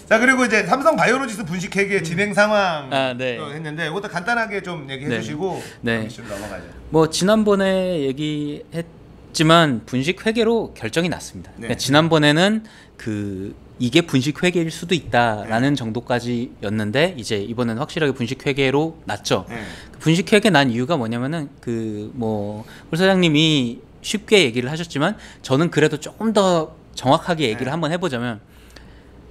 자 그리고 이제 삼성 바이오로직스 분식회계 진행 상황 네. 했는데 이것도 간단하게 좀 얘기해 주시고 이슈로 넘어가죠. 뭐 지난번에 얘기했지만 분식회계로 결정이 났습니다. 그러니까 지난번에는 이게 분식회계일 수도 있다라는 정도까지였는데 이제 이번에는 확실하게 분식회계로 났죠. 분식회계 난 이유가 뭐냐면은 뭐 홀 사장님이 쉽게 얘기를 하셨지만 저는 그래도 조금 더 정확하게 얘기를 한번 해보자면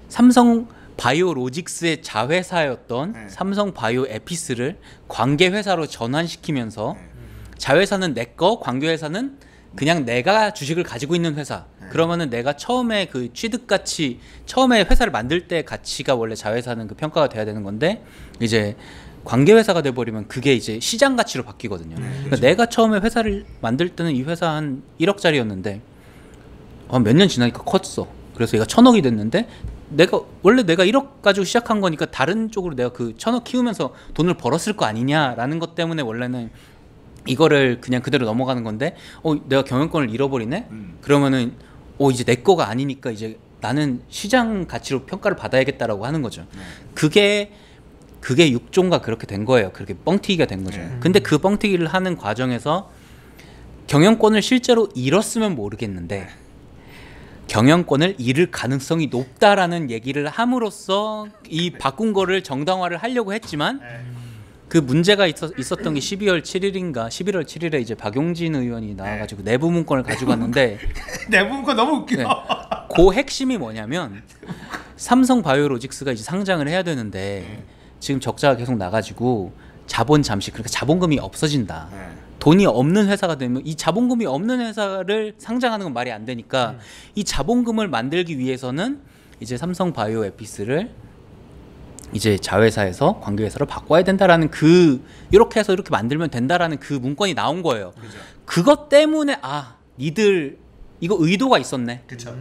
삼성 바이오로직스의 자회사였던 삼성 바이오 에피스를 관계회사로 전환시키면서 자회사는 내 거, 관계회사는 그냥 내가 주식을 가지고 있는 회사. 그러면은 내가 처음에 그 취득가치, 처음에 회사를 만들 때 가치가 원래 자회사는 그 평가가 돼야 되는 건데 이제 관계회사가 돼버리면 그게 이제 시장 가치로 바뀌거든요. 그러니까 내가 처음에 회사를 만들 때는 이 회사 한 1억짜리였는데 몇 년 지나니까 컸어. 그래서 얘가 1000억이 됐는데 원래 내가 1억 가지고 시작한 거니까 다른 쪽으로 내가 그 1000억 키우면서 돈을 벌었을 거 아니냐라는 것 때문에 원래는 이거를 그냥 그대로 넘어가는 건데 내가 경영권을 잃어버리네? 그러면은 이제 내 거가 아니니까 이제 나는 시장 가치로 평가를 받아야겠다라고 하는 거죠. 그게 6종가 그렇게 된 거예요. 그렇게 뻥튀기가 된 거죠. 근데 그 뻥튀기를 하는 과정에서 경영권을 실제로 잃었으면 모르겠는데 경영권을 잃을 가능성이 높다라는 얘기를 함으로써 이 바꾼 거를 정당화를 하려고 했지만 그 문제가 있었던 게 12월 7일인가 11월 7일에 이제 박용진 의원이 나와가지고 내부 문건을 가지고 왔는데 내부 문건 너무 웃겨. 그 핵심이 뭐냐면 삼성 바이오로직스가 이제 상장을 해야 되는데 지금 적자가 계속 나가지고 자본 잠시 그러니까 자본금이 없어진다. 돈이 없는 회사가 되면 이 자본금이 없는 회사를 상장하는 건 말이 안 되니까 이 자본금을 만들기 위해서는 이제 삼성 바이오 에피스를 이제 자회사에서 관계회사로 바꿔야 된다라는 이렇게 해서 이렇게 만들면 된다라는 그 문건이 나온 거예요. 그죠. 그것 때문에 니들 이거 의도가 있었네. 그렇죠.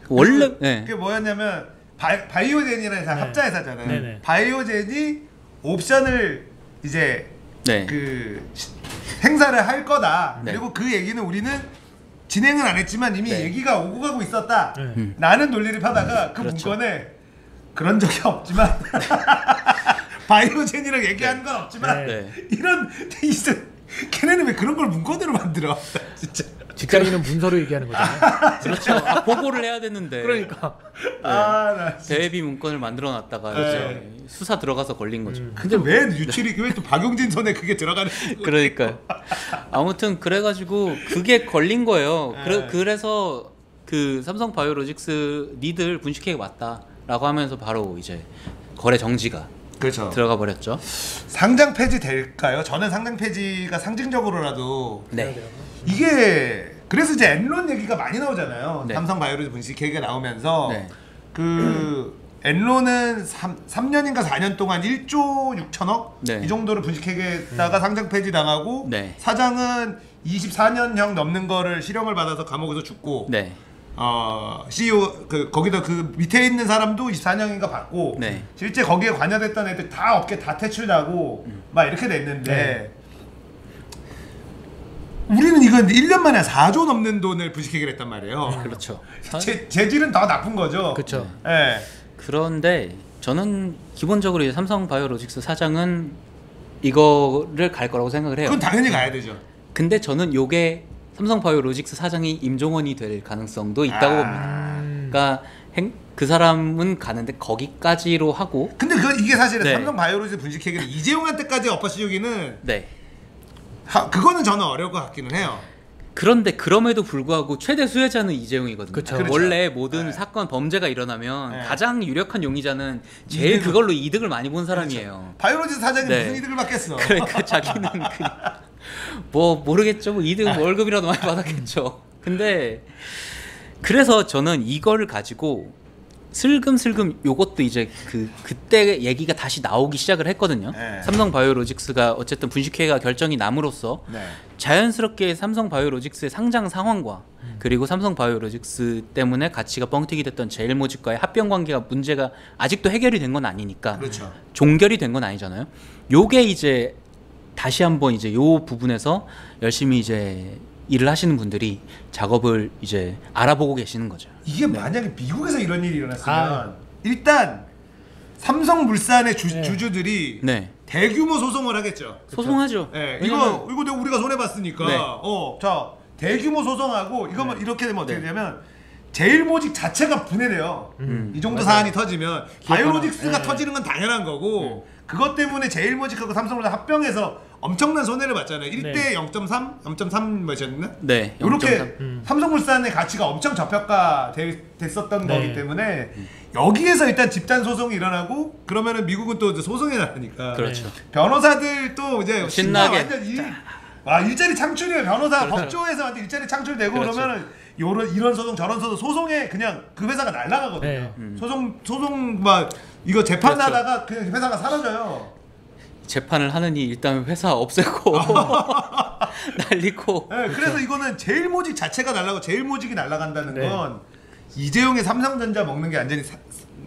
원래 그게 뭐였냐면 바이오젠이라는 회사 합자회사잖아요. 바이오젠이 옵션을 이제 행사를 할 거다. 그리고 그 얘기는 우리는 진행은 안 했지만 이미 얘기가 오고 가고 있었다. 라는 논리를 파다가 그 문건에 그런 적이 없지만 바이오젠이랑 얘기하는 건 없지만 이런 걔네는 왜 그런 걸 문건으로 만들어? 진짜 직장인은 문서로 얘기하는 거잖아요. 그렇죠. 보고를 해야 되는데. 그러니까. 나 대외비 문건을 만들어 놨다가 이제 수사 들어가서 걸린 거죠. 근데 왜 유출이 왜 또 박용진 손에 그게 들어가는? 그러니까. 아무튼 그래가지고 그게 걸린 거예요. 그래서 그 삼성 바이오로직스 니들 분식회계 맞다라고 하면서 바로 이제 거래 정지가 들어가 버렸죠. 상장 폐지 될까요? 저는 상장 폐지가 상징적으로라도 이게 그래서 이제 엔론 얘기가 많이 나오잖아요. 삼성 바이오로직스 분식회계가 나오면서 그 엔론은 3년인가 4년 동안 1조 6천억 이 정도를 분식회계에다가 상장 폐지 당하고 사장은 24년형 넘는 거를 실형을 받아서 감옥에서 죽고 CEO 거기다 그 밑에 있는 사람도 24년인가 받고 실제 거기에 관여됐던 애들 다 업계 다 퇴출나고 막 이렇게 됐는데 우리는 이건 1년 만에 4조 넘는 돈을 분식회계를 했단 말이에요. 그렇죠. 재질은 더 나쁜 거죠. 그렇죠. 그런데 저는 기본적으로 이제 삼성 바이오로직스 사장은 이거를 갈 거라고 생각을 해요. 그건 당연히 가야 되죠. 근데 저는 요게 삼성 바이오로직스 사장이 임종원이 될 가능성도 있다고 봅니다. 그러니까 그 사람은 가는데 거기까지로 하고. 근데 이게 사실은 삼성 바이오로직스 분식회계는 이재용한테까지 엎어씌우기는 그거는 저는 어려울 것 같기는 해요. 그런데 그럼에도 불구하고 최대 수혜자는 이재용이거든요. 그쵸. 원래 모든 사건 범죄가 일어나면 가장 유력한 용의자는 제일 그걸로 이득을 많이 본 사람이에요. 바이오로직스 사장이 무슨 이득을 받겠어. 그러니까 자기는 그냥 모르겠죠. 이득 월급이라도 많이 받았겠죠. 근데 그래서 저는 이거를 가지고 슬금슬금 요것도 이제 그때 얘기가 다시 나오기 시작을 했거든요. 삼성 바이오로직스가 어쨌든 분식회계가 결정이 남으로써 자연스럽게 삼성 바이오로직스의 상장 상황과 그리고 삼성 바이오로직스 때문에 가치가 뻥튀기 됐던 제일모직과의 합병 관계가 문제가 아직도 해결이 된 건 아니니까 종결이 된 건 아니잖아요. 요게 이제 다시 한번 이제 요 부분에서 열심히 이제 일을 하시는 분들이 작업을 이제 알아보고 계시는 거죠. 이게 만약에 미국에서 이런 일이 일어났으면 일단 삼성물산의 주주들이 네. 대규모 소송을 하겠죠. 소송하죠. 네, 이거 내가 우리가 손해 봤으니까. 네. 자 대규모 소송하고 이거 이렇게 되면 어떻게 되냐면 제일모직 자체가 분해돼요. 이 정도 사안이 터지면 바이오로직스가 터지는 건 당연한 거고 그것 때문에 제일모직하고 삼성물산 합병해서 엄청난 손해를 봤잖아요. 1대 0.3, 0.3 몇이었나? 네. 이렇게 삼성물산의 가치가 엄청 저평가됐었던 거기 때문에 여기에서 일단 집단 소송이 일어나고 그러면은 미국은 또 소송이 나니까 그렇죠. 변호사들 또 이제 신나게 완전 일자리 창출이에요. 변호사 법조에서 완전 일자리 창출되고 그러면은 이런 소송 저런 소송에 그냥 그 회사가 날아가거든요. 소송 막 이거 재판하다가 그냥 회사가 사라져요. 재판을 하느니 일단 회사 없애고 날리고. 네, 그래서 이거는 제일모직 자체가 날라가고 제일모직이 날아간다는 건 이재용의 삼성전자 먹는 게 완전히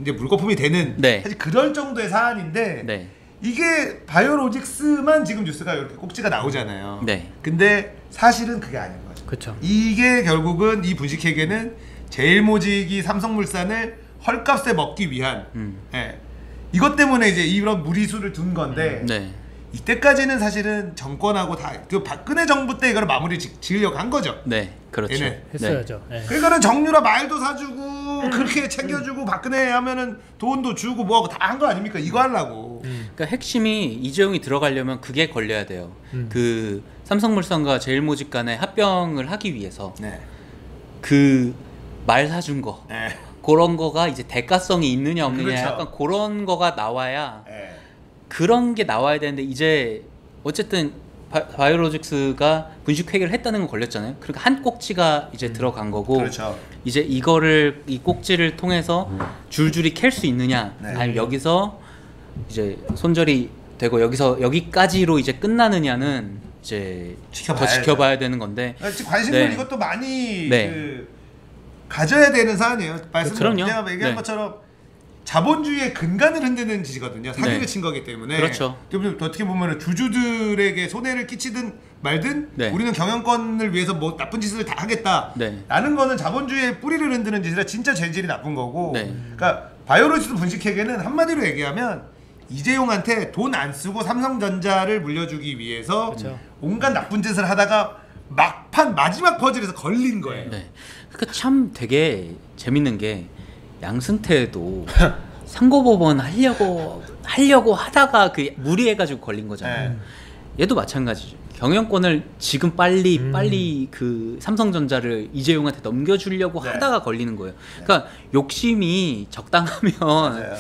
이제 물거품이 되는 사실 그럴 정도의 사안인데 이게 바이오로직스만 지금 뉴스가 이렇게 꼭지가 나오잖아요. 근데 사실은 그게 아닌 거죠. 그쵸. 이게 결국은 이 분식회계는 제일모직이 삼성물산을 헐값에 먹기 위한 이것 때문에 이제 이런 무리수를 둔 건데 이때까지는 사실은 정권하고 다 그 박근혜 정부 때 이걸 마무리 지으려고 한 거죠. 네, 그렇죠. 했어야죠. 그러니까는 정유라 말도 사주고 그렇게 챙겨주고 박근혜 하면은 돈도 주고 뭐하고 다 한 거 아닙니까? 이거 하려고. 그러니까 핵심이 이재용이 들어가려면 그게 걸려야 돼요. 그 삼성물산과 제일모직 간의 합병을 하기 위해서 그 말 사준 거 그런 거가 이제 대가성이 있느냐 없느냐 약간 그런 거가 나와야 그런 게 나와야 되는데 이제 어쨌든 바이오로직스가 분식회계를 했다는 건 걸렸잖아요. 그러니까 한 꼭지가 이제 들어간 거고 이제 이 꼭지를 통해서 줄줄이 캘 수 있느냐 아니면 여기서 이제 손절이 되고 여기까지로 이제 끝나느냐는 이제 더 지켜봐야 되는 건데 관심을 이것도 많이 가져야 되는 사안이에요. 내가 얘기한 것처럼 자본주의의 근간을 흔드는 짓이거든요. 사기를 친 거기 때문에. 그렇죠. 어떻게 보면 주주들에게 손해를 끼치든 말든 우리는 경영권을 위해서 뭐 나쁜 짓을 다 하겠다라는 거는 자본주의의 뿌리를 흔드는 짓이라 진짜 죄질이 나쁜 거고. 그러니까 바이오로직스 분식회계는 한마디로 얘기하면 이재용한테 돈 안 쓰고 삼성전자를 물려주기 위해서 온갖 나쁜 짓을 하다가 막판 마지막 퍼즐에서 걸린 거예요. 그러니까 참 되게 재밌는 게 양승태도 상고법원 하려고 하다가 그 무리해가지고 걸린 거잖아요. 얘도 마찬가지죠. 경영권을 지금 빨리 그 삼성전자를 이재용한테 넘겨주려고 하다가 걸리는 거예요. 그러니까 욕심이 적당하면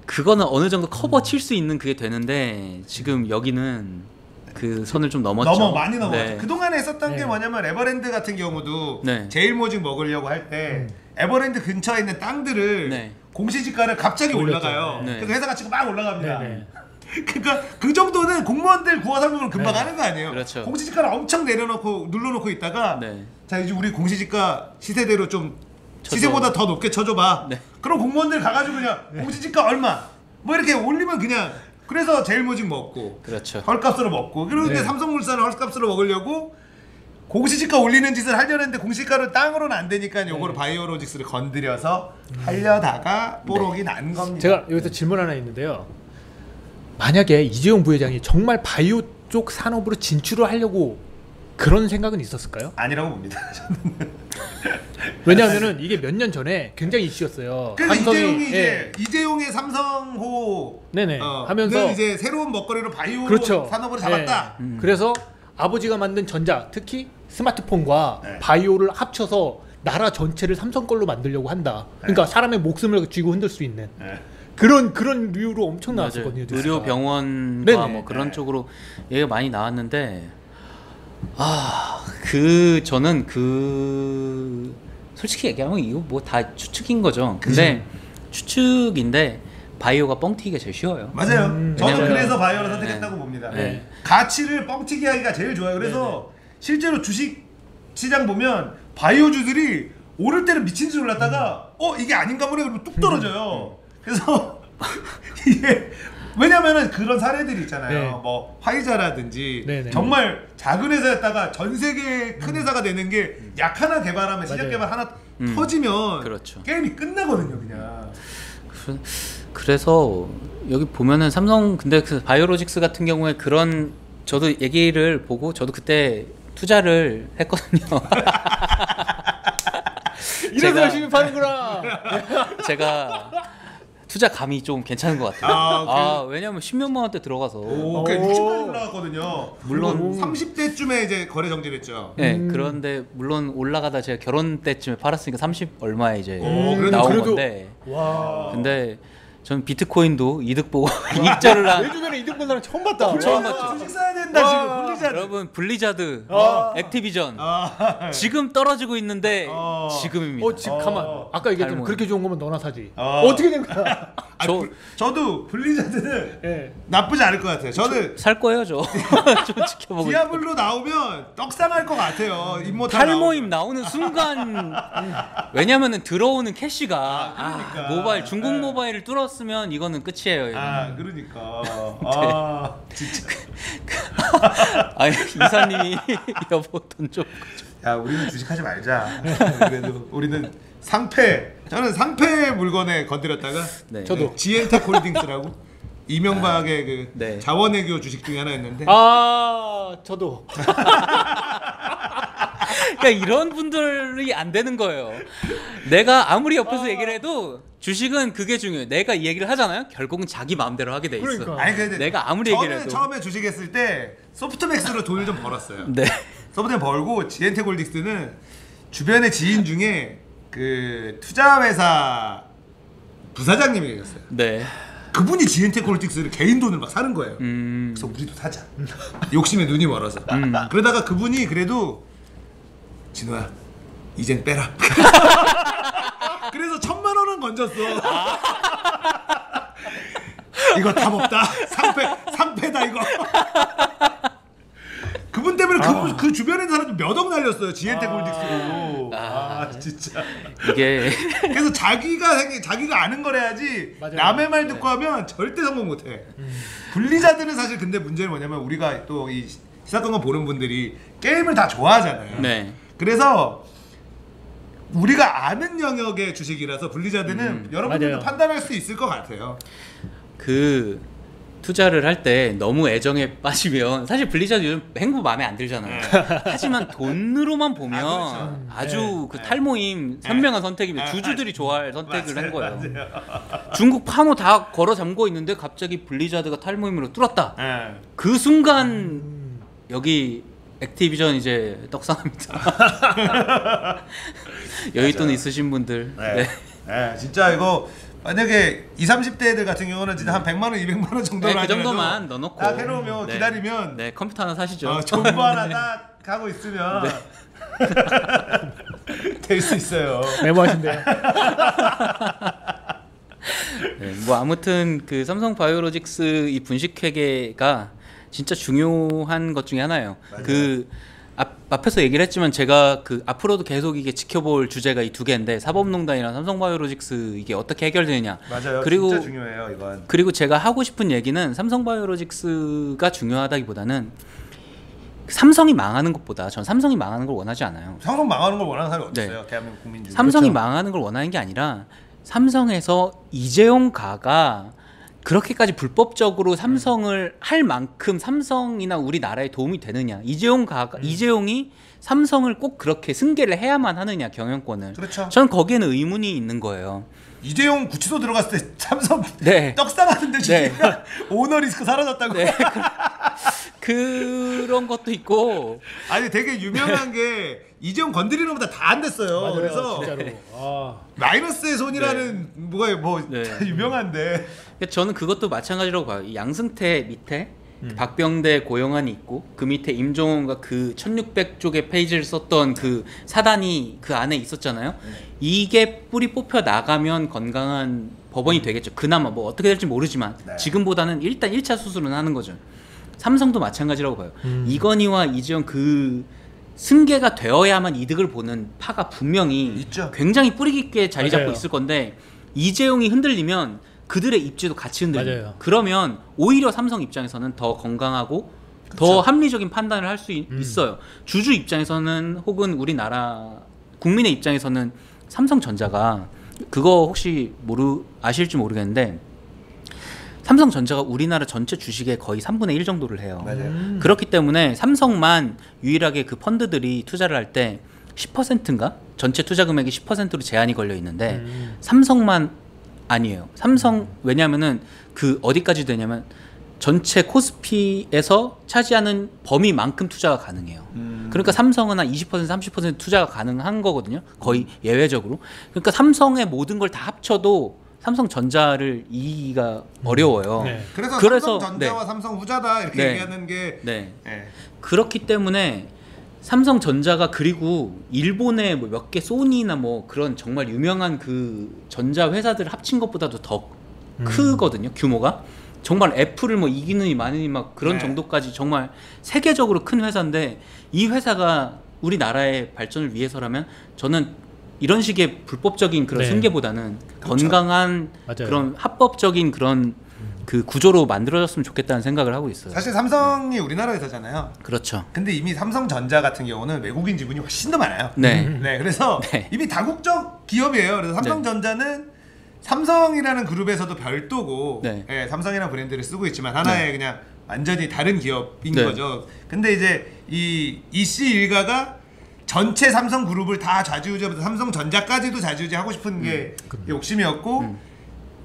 그거는 어느 정도 커버 칠 수 있는 그게 되는데 지금 여기는 그 선을 좀 넘었죠. 많이 넘었죠. 그동안에 했었던 게 뭐냐면 에버랜드 같은 경우도 제일모직 먹으려고 할 때 에버랜드 근처에 있는 땅들을 공시지가를 갑자기 올라가요. 그래서 회사 가치가 막 올라갑니다. 그러니까 그 정도는 공무원들 구하상금을 금방 하는 거 아니에요. 공시지가를 엄청 눌러놓고 있다가 자 이제 우리 공시지가 시세대로 좀 시세보다 더 높게 쳐줘봐. 그럼 공무원들 가가지고 그냥 공시지가 얼마 뭐 이렇게 올리면 그냥 그래서 제일모직 먹고 헐값으로 먹고 그런데 삼성물산을 헐값으로 먹으려고 공시지가 올리는 짓을 하려고 했는데 공시지가를 땅으로는 안 되니까 요거를 바이오로직스를 건드려서 하려다가 뽀록이 난 겁니다. 제가 여기서 질문 하나 있는데요. 만약에 이재용 부회장이 정말 바이오 쪽 산업으로 진출을 하려고 그런 생각은 있었을까요? 아니라고 봅니다. 왜냐하면은 이게 몇 년 전에 굉장히 이슈였어요. 그래서 이재용의 삼성호 하면서 이제 새로운 먹거리로 바이오 산업으로 잡았다. 그래서 아버지가 만든 전자, 특히 스마트폰과 바이오를 합쳐서 나라 전체를 삼성 걸로 만들려고 한다. 그러니까 사람의 목숨을 쥐고 흔들 수 있는 그런 류로 엄청 나왔었거든요. 의료 병원과 뭐 그런 쪽으로 얘기가 많이 나왔는데 저는 솔직히 얘기하면 이거 뭐 다 추측인 거죠. 근데 추측인데 바이오가 뻥튀기가 제일 쉬워요. 맞아요. 저는 그래서 바이오를 선택했다고 봅니다. 가치를 뻥튀기 하기가 제일 좋아요. 그래서 실제로 주식 시장 보면 바이오주들이 오를 때는 미친 듯이 올랐다가 이게 아닌가 보네 그러면 뚝 떨어져요. 그래서 이게 왜냐면은 그런 사례들이 있잖아요. 뭐 화이자라든지 정말 작은 회사였다가 전 세계 큰 회사가 되는 게 약 하나 개발하면 시장 개발 하나 터지면 게임이 끝나거든요, 그냥. 그래서 여기 보면은 삼성 근데 그 바이오로직스 같은 경우에 그런 저도 얘기를 보고 저도 그때 투자를 했거든요. 이래서 열심히 파는구나. 제가 투자감이 좀 괜찮은 것 같아요. 왜냐면 10몇만 원대 들어가서 꽤 60까지 올라갔거든요. 물론 30대쯤에 이제 거래 정지했죠. 네, 그런데 물론 올라가다 제가 결혼 때쯤에 팔았으니까 30 얼마에 이제 그래도 나온 그래도- 건데. 와. 근데 전 비트코인도 이득 보고 이익절을 내 한 주변에 이득 본 사람 처음 봤다. 처음 와. 봤죠. 주식 사야 된다 와. 지금 블리자드. 여러분 블리자드, 아. 액티비전 아, 지금 떨어지고 있는데 지금입니다. 가만. 아까 얘기했잖아. 닮은. 그렇게 좋은 거면 너나 사지. 어. 어떻게 된 거야? 저도 블리자드는 예. 나쁘지 않을 것 같아요. 저는 살 거예요, 저. 좀 지켜보고. 디아블로 나오면 떡상할 것 같아요. 임모탈 탈모임 나오는 순간 왜냐면은 들어오는 캐시가 그러니까. 모바일 중국 모바일을 뚫었으면 이거는 끝이에요. 이거는. 그러니까. 진짜. 아니 이사님이 여보 돈 좀. 야, 우리는 주식하지 말자. 그래도 우리는 저는 상패 물건에 건드렸다가 네. 저도. 지엔텍 홀딩스라고 이명박의 그 네. 자원외교 주식 중에 하나였는데 저도. 그러니까 이런 분들이 안 되는 거예요. 내가 아무리 옆에서 얘기를 해도 주식은 그게 중요해요. 내가 이 얘기를 하잖아요. 결국은 자기 마음대로 하게 돼 있어. 그러니까. 아니 근데 내가 아무리 얘기를 저는 해도. 처음에 주식했을 때 소프트맥스로 돈을 좀 벌었어요. 네. 소프트맥 벌고 지엔텍 홀딩스는 주변의 지인 중에 그 투자회사 부사장님이 계셨어요. 네. 그분이 지엔텍 홀딩스를 개인 돈을 막 사는 거예요. 그래서 우리도 사자. 욕심에 눈이 멀어서. 그러다가 그분이 그래도 진호야 이젠 빼라. 그래서 1,000만 원은 건졌어. 이거 답 없다. 상패다 이거. 그분 때문에 그 주변에 있는 사람들 몇 억 날렸어요. 지엔텍 홀딩스로. 진짜. 이게 그래서 자기가 아는 걸 해야지. 맞아요. 남의 말 듣고 하면 절대 성공 못해. 블리자드는 사실 근데 문제는 뭐냐면 우리가 또 이 시사건건 보는 분들이 게임을 다 좋아하잖아요. 네. 그래서 우리가 아는 영역의 주식이라서 블리자드는 여러분들도 맞아요. 판단할 수 있을 것 같아요. 그 투자를 할 때 너무 애정에 빠지면 사실 블리자드 요즘 행보 마음에 안 들잖아요. 하지만 돈으로만 보면 그렇죠. 아주 그 탈모임 선명한 선택입니다. 주주들이 좋아할 선택을 한 거예요. 맞아요. 중국 판호 다 걸어 잠고 있는데 갑자기 블리자드가 탈모임으로 뚫었다. 예. 그 순간 여기 액티비전 이제 떡상합니다. 여윳돈 있으신 분들. 네. 네, 진짜 이거 만약에 20, 30대 애들 같은 경우는 진짜 한 100만 원, 200만 원 정도로 네, 그 정도만 넣어놓고 딱 해놓으면 네. 기다리면 네, 컴퓨터 하나 사시죠. 정보 하나 딱 하고 있으면 될 수 있어요. 메모하신대요. 네, 뭐 아무튼 그 삼성 바이오로직스 이 분식 회계가 진짜 중요한 것 중에 하나예요. 맞아요. 그 앞에서 얘기를 했지만 제가 그 앞으로도 계속 이게 지켜볼 주제가 이 두 개인데 사법농단이랑 삼성 바이오로직스 이게 어떻게 해결되느냐. 맞아요. 그리고 진짜 중요해요, 이건. 그리고 제가 하고 싶은 얘기는 삼성 바이오로직스가 중요하다기보다는 삼성이 망하는 것보다 전 삼성이 망하는 걸 원하지 않아요. 삼성 망하는 걸 원하는 사람이 어디 네. 있어요? 대한민국 국민 중에. 삼성이 그렇죠. 망하는 걸 원하는 게 아니라 삼성에서 이재용 가가 그렇게까지 불법적으로 삼성을 할 만큼 삼성이나 우리나라에 도움이 되느냐. 이재용이 삼성을 꼭 그렇게 승계를 해야만 하느냐, 경영권을. 그렇죠. 전 거기에는 의문이 있는 거예요. 이재용 구치소 들어갔을 때 삼성 네. 떡상하는데 네. 오너 리스크 사라졌다고. 네. 그런 것도 있고. 아니 되게 유명한 게 이재용 건드리는 것보다 다 안 됐어요. 맞아요, 그래서 진짜로. 마이너스의 손이라는 뭐가 뭐 네. 다 유명한데. 저는 그것도 마찬가지라고 봐요. 이 양승태 밑에 박병대 고영환이 있고 그 밑에 임종원과 그 1600쪽의 페이지를 썼던 그 사단이 그 안에 있었잖아요. 이게 뿌리 뽑혀 나가면 건강한 법원이 되겠죠. 그나마 뭐 어떻게 될지 모르지만 네. 지금보다는 일단 1차 수술은 하는 거죠. 삼성도 마찬가지라고 봐요. 이건희와 이재용 그 승계가 되어야만 이득을 보는 파가 분명히 있죠. 굉장히 뿌리 깊게 자리 잡고 맞아요. 있을 건데 이재용이 흔들리면 그들의 입지도 같이 흔들려요. 맞아요. 그러면 오히려 삼성 입장에서는 더 건강하고 더 합리적인 판단을 할 수 있어요. 주주 입장에서는 혹은 우리나라 국민의 입장에서는 삼성전자가 그거 혹시 아실지 모르겠는데 삼성전자가 우리나라 전체 주식의 거의 3분의 1 정도를 해요. 맞아요. 그렇기 때문에 삼성만 유일하게 그 펀드들이 투자를 할 때 10%인가? 전체 투자 금액이 10%로 제한이 걸려 있는데 삼성만 아니에요. 삼성 왜냐면은 그 어디까지 되냐면 전체 코스피에서 차지하는 범위만큼 투자가 가능해요. 그러니까 삼성은 한 20% 30% 투자가 가능한 거거든요. 거의 예외적으로. 그러니까 삼성의 모든 걸 다 합쳐도 삼성전자를 이기기가 어려워요. 네. 그래서 삼성전자와 네. 삼성 후자다 이렇게 네. 얘기하는 게 네. 네. 그렇기 때문에 삼성전자가 그리고 일본의 뭐 몇 개 소니나 뭐 그런 정말 유명한 그 전자 회사들 합친 것보다도 더 크거든요. 규모가. 정말 애플을 뭐 이기느니 마느니 막 그런 네. 정도까지 정말 세계적으로 큰 회사인데 이 회사가 우리나라의 발전을 위해서라면 저는 이런 식의 불법적인 그런 네. 승계보다는 그렇죠. 건강한 맞아요. 그런 합법적인 그런 그 구조로 만들어졌으면 좋겠다는 생각을 하고 있어요. 사실 삼성이 우리나라 회사잖아요. 그렇죠. 근데 이미 삼성전자 같은 경우는 외국인 지분이 훨씬 더 많아요. 네. 네, 그래서 네. 이미 다국적 기업이에요. 그래서 삼성전자는 삼성이라는 그룹에서도 별도고, 네. 예, 삼성이라는 브랜드를 쓰고 있지만 하나의 그냥 완전히 다른 기업인 네. 거죠. 근데 이제 이 이씨 일가가 전체 삼성 그룹을 다 좌지우지하면서 삼성전자까지도 좌지우지하고 싶은 게 욕심이었고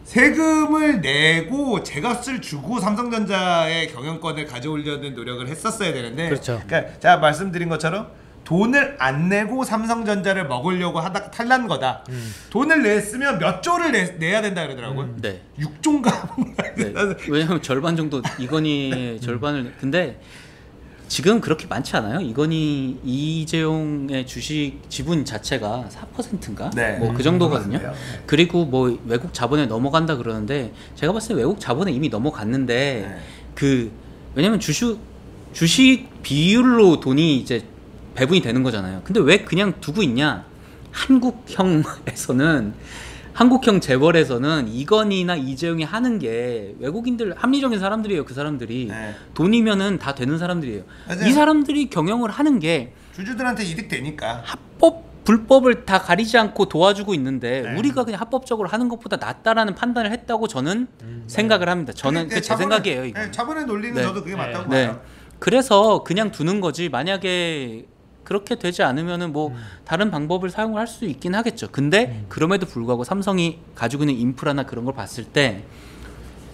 세금을 내고 제값을 주고 삼성전자의 경영권을 가져오려는 노력을 했었어야 되는데 그렇죠. 그러니까 제가 말씀드린 것처럼 돈을 안 내고 삼성전자를 먹으려고 하다가 탈난 거다. 돈을 냈으면 몇 조를 내야 된다 그러더라고요. 네. 6조인가? 네. 왜냐면 절반 정도 이건희 절반을 근데 지금 그렇게 많지 않아요. 이재용의 주식 지분 자체가 4%인가? 네. 뭐 그 정도거든요. 맞아요. 그리고 뭐 외국 자본에 넘어간다 그러는데 제가 봤을 때 외국 자본에 이미 넘어갔는데 네. 그 왜냐면 주식 비율로 돈이 이제 배분이 되는 거잖아요. 근데 왜 그냥 두고 있냐? 한국형 재벌에서는 이건희나 이재용이 하는 게 외국인들 합리적인 사람들이에요. 그 사람들이 네. 돈이면은 다 되는 사람들이에요. 맞아요. 이 사람들이 경영을 하는 게 주주들한테 이득 되니까. 합법 불법을 다 가리지 않고 도와주고 있는데 네. 우리가 그냥 합법적으로 하는 것보다 낫다라는 판단을 했다고 저는 생각을 합니다. 저는 그게 제 생각이에요. 이거. 네, 자본의 논리는 네. 저도 그게 맞다고 네. 봐요. 그래서 그냥 두는 거지. 만약에 그렇게 되지 않으면은 뭐 다른 방법을 사용을 할 수 있긴 하겠죠. 근데 그럼에도 불구하고 삼성이 가지고 있는 인프라나 그런 걸 봤을 때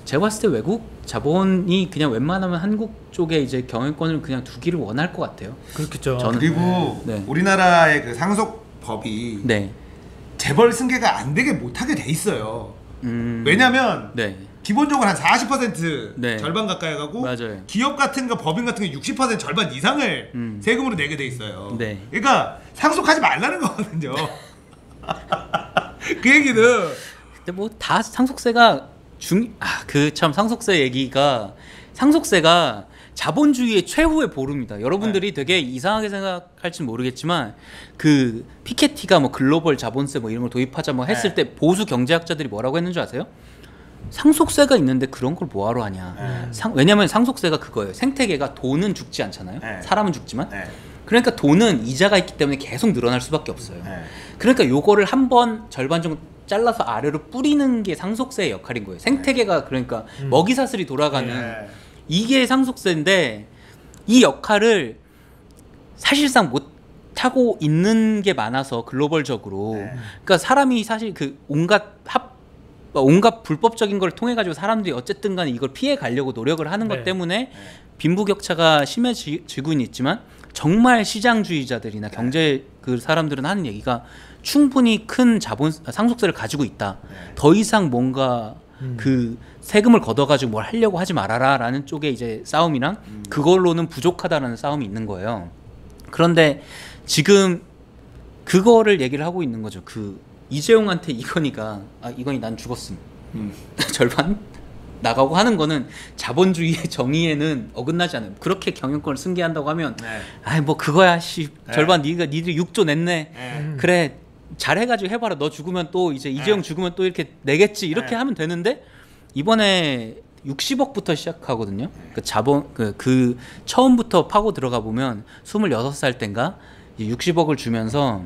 제가 봤을 때 외국 자본이 그냥 웬만하면 한국 쪽에 이제 경영권을 그냥 두기를 원할 것 같아요. 그렇겠죠. 저는 그리고 네. 우리나라의 그 상속법이 네. 재벌 승계가 안 되게 못하게 돼 있어요. 왜냐면 네. 기본적으로 한 40% 네. 절반 가까이 가고 맞아요. 기업 같은 거 법인 같은 거 60% 절반 이상을 세금으로 내게 돼 있어요. 네. 그러니까 상속하지 말라는 거거든요. 그 얘기는 근데 뭐 다 상속세가 그 참 상속세가 자본주의의 최후의 보루입니다. 여러분들이 되게 이상하게 생각할지 모르겠지만 그 피케티가 뭐 글로벌 자본세 뭐 이런 걸 도입하자 뭐 했을 때 보수 경제학자들이 뭐라고 했는 줄 아세요? 상속세가 있는데 그런 걸 뭐하러 하냐. 왜냐면 상속세가 그거예요. 생태계가 돈은 죽지 않잖아요. 사람은 죽지만. 그러니까 돈은 이자가 있기 때문에 계속 늘어날 수밖에 없어요. 그러니까 요거를 한번 절반 정도 잘라서 아래로 뿌리는 게 상속세의 역할인 거예요. 생태계가 그러니까 먹이사슬이 돌아가는 이게 상속세인데 이 역할을 사실상 못 하고 있는 게 많아서 글로벌적으로 그러니까 사람이 사실 그 온갖 불법적인 걸 통해 가지고 사람들이 어쨌든 간에 이걸 피해 가려고 노력을 하는 것 때문에 빈부격차가 심해지고는 있지만 정말 시장주의자들이나 경제 그 사람들은 하는 얘기가 충분히 큰 상속세를 가지고 있다. 더 이상 뭔가 그 세금을 걷어가지고 뭘 하려고 하지 말아라라는 쪽에 이제 싸움이랑 그걸로는 부족하다라는 싸움이 있는 거예요. 그런데 지금 그거를 얘기를 하고 있는 거죠. 그 이재용한테 이건희 난 죽었음. 절반 나가고 하는 거는 자본주의의 정의에는 어긋나지 않아요. 그렇게 경영권을 승계한다고 하면 아이 뭐 그거야 절반 니들이 6조 냈네. 그래 잘해가지고 해봐라. 너 죽으면 또 이제 이재용 죽으면 또 이렇게 내겠지. 이렇게 하면 되는데 이번에 60억부터 시작하거든요. 그 자본 그 처음부터 파고 들어가 보면 26살 땐가 60억을 주면서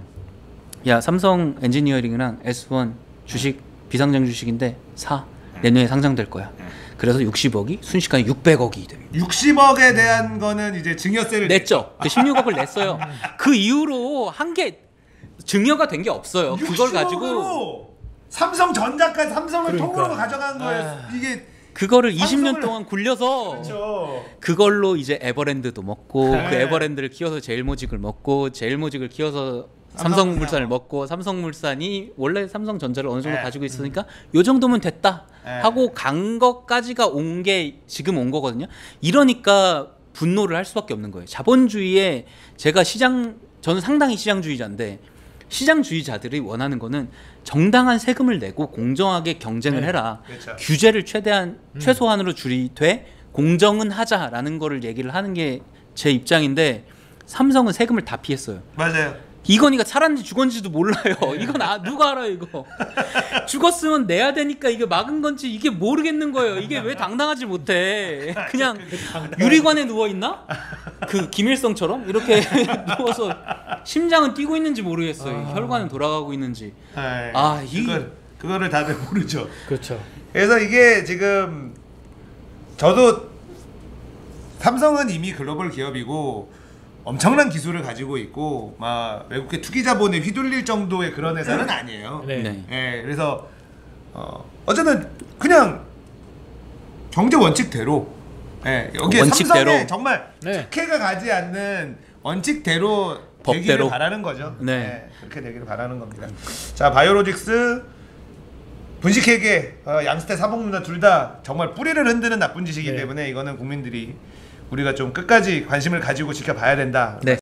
야 삼성 엔지니어링이랑 S1 주식 비상장 주식인데 사. 내년에 상장될 거야. 그래서 60억이 순식간에 600억이 됩니다. 60억에 대한 거는 이제 증여세를 냈죠. 그 16억을 냈어요. 그 이후로 한 게 증여가 된 게 없어요. 그걸 가지고 삼성전자까지 삼성을 그러니까. 통으로 가져간 거예요. 이게 그거를 20년 동안 굴려서 그렇죠. 그걸로 이제 에버랜드도 먹고 네. 그 에버랜드를 키워서 제일모직을 먹고 제일모직을 키워서 삼성물산을 먹고 삼성물산이 원래 삼성전자를 어느 정도 네. 가지고 있으니까 요 정도면 됐다 네. 하고 간 것까지가 온 게 지금 온 거거든요. 이러니까 분노를 할 수밖에 없는 거예요. 자본주의에 저는 상당히 시장주의자인데 시장주의자들이 원하는 거는 정당한 세금을 내고 공정하게 경쟁을 네. 해라. 그렇죠. 규제를 최소한으로 줄이되 공정은 하자라는 거를 얘기를 하는 게 제 입장인데 삼성은 세금을 다 피했어요. 맞아요. 이건희가 살았는지 죽었는지도 몰라요. 이건 누가 알아요 이거. 죽었으면 내야 되니까 이게 막은 건지 이게 모르겠는 거예요. 이게 왜 당당하지 못해. 그냥 유리관에 누워있나? 그 김일성처럼 이렇게 누워서 심장은 뛰고 있는지 모르겠어요. 혈관은 돌아가고 있는지. 그거를 다들 모르죠. 그렇죠. 그래서 이게 지금 저도 삼성은 이미 글로벌 기업이고 엄청난 기술을 가지고 있고 막 외국계 투기 자본에 휘둘릴 정도의 그런 회사는 아니에요. 네. 네. 예, 그래서 어쨌든 그냥 경제 원칙대로 여기에 원칙대로. 삼성에 정말 네. 특혜가 가지 않는 원칙대로 법대로. 되기를 바라는 거죠. 네. 예, 그렇게 되기를 바라는 겁니다. 자, 바이오로직스 분식회계 양스테 사복누나 둘 다 정말 뿌리를 흔드는 나쁜 짓이기 네. 때문에 이거는 국민들이 우리가 좀 끝까지 관심을 가지고 지켜봐야 된다. 네.